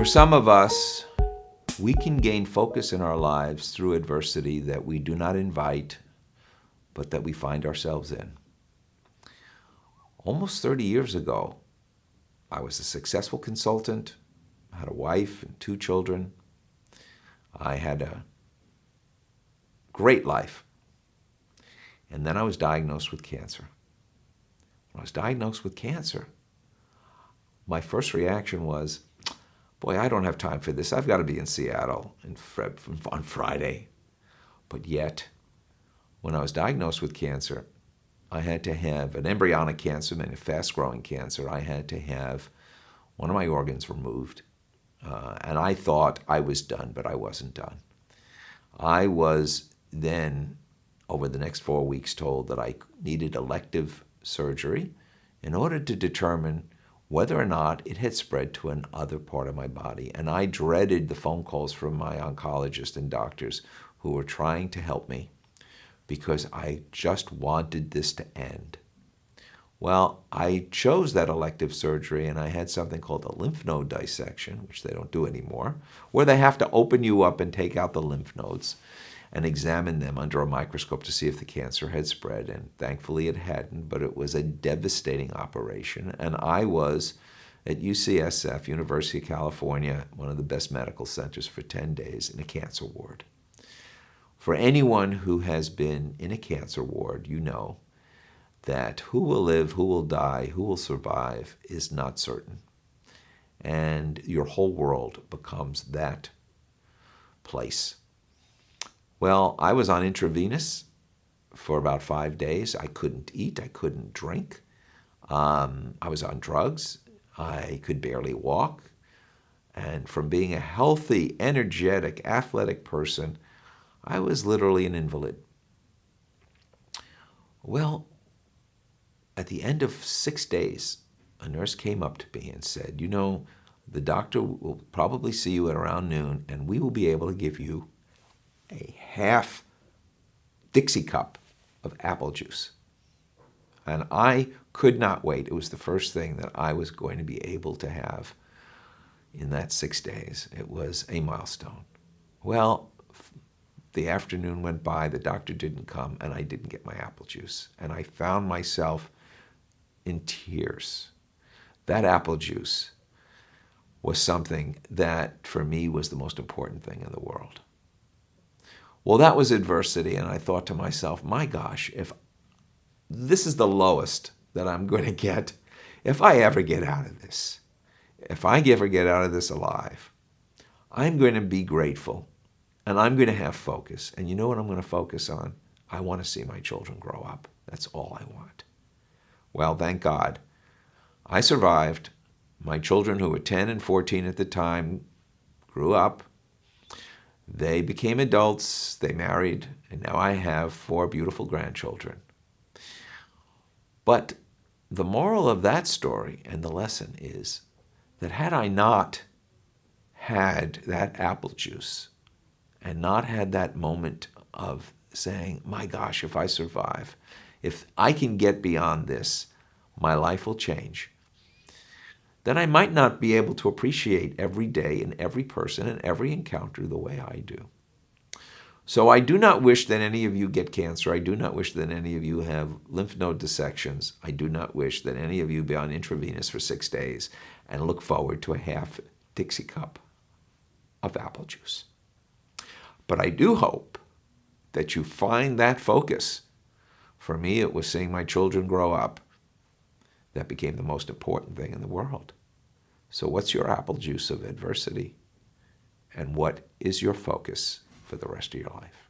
For some of us, we can gain focus in our lives through adversity that we do not invite, but that we find ourselves in. Almost 30 years ago, I was a successful consultant, had a wife and 2 children. I had a great life. And then I was diagnosed with cancer. When I was diagnosed with cancer, my first reaction was, boy, I don't have time for this. I've got to be in Seattle on Friday. But yet, when I was diagnosed with cancer, I had to have an embryonic cancer, and a fast-growing cancer. I had to have one of my organs removed. And I thought I was done, but I wasn't done. I was then, over the next 4 weeks, told that I needed elective surgery in order to determine whether or not it had spread to another part of my body. And I dreaded the phone calls from my oncologist and doctors who were trying to help me because I just wanted this to end. Well, I chose that elective surgery, and I had something called a lymph node dissection, which they don't do anymore, where they have to open you up and take out the lymph nodes and examine them under a microscope to see if the cancer had spread. And thankfully it hadn't, but it was a devastating operation. And I was at UCSF, University of California, one of the best medical centers, for 10 days in a cancer ward. For anyone who has been in a cancer ward, you know that who will live, who will die, who will survive is not certain. And your whole world becomes that place. Well, I was on intravenous for about 5 days. I couldn't eat, I couldn't drink. I was on drugs. I could barely walk. And from being a healthy, energetic, athletic person, I was literally an invalid. Well, at the end of 6 days, a nurse came up to me and said, you know, the doctor will probably see you at around noon, and we will be able to give you a half Dixie cup of apple juice. And I could not wait. It was the first thing that I was going to be able to have in that 6 days. It was a milestone. Well, the afternoon went by, the doctor didn't come, and I didn't get my apple juice. And I found myself in tears. That apple juice was something that, for me, was the most important thing in the world. Well, that was adversity, and I thought to myself, my gosh, if this is the lowest that I'm going to get, if I ever get out of this, if I ever get out of this alive, I'm going to be grateful, and I'm going to have focus. And you know what I'm going to focus on? I want to see my children grow up. That's all I want. Well, thank God, I survived. My children, who were 10 and 14 at the time, grew up. They became adults, they married, and now I have 4 beautiful grandchildren. But the moral of that story and the lesson is that had I not had that apple juice and not had that moment of saying, my gosh, if I survive, if I can get beyond this, my life will change, then I might not be able to appreciate every day and every person and every encounter the way I do. So I do not wish that any of you get cancer. I do not wish that any of you have lymph node dissections. I do not wish that any of you be on intravenous for 6 days and look forward to a half Dixie cup of apple juice. But I do hope that you find that focus. For me, it was seeing my children grow up. That became the most important thing in the world. So what's your apple juice of adversity? And what is your focus for the rest of your life?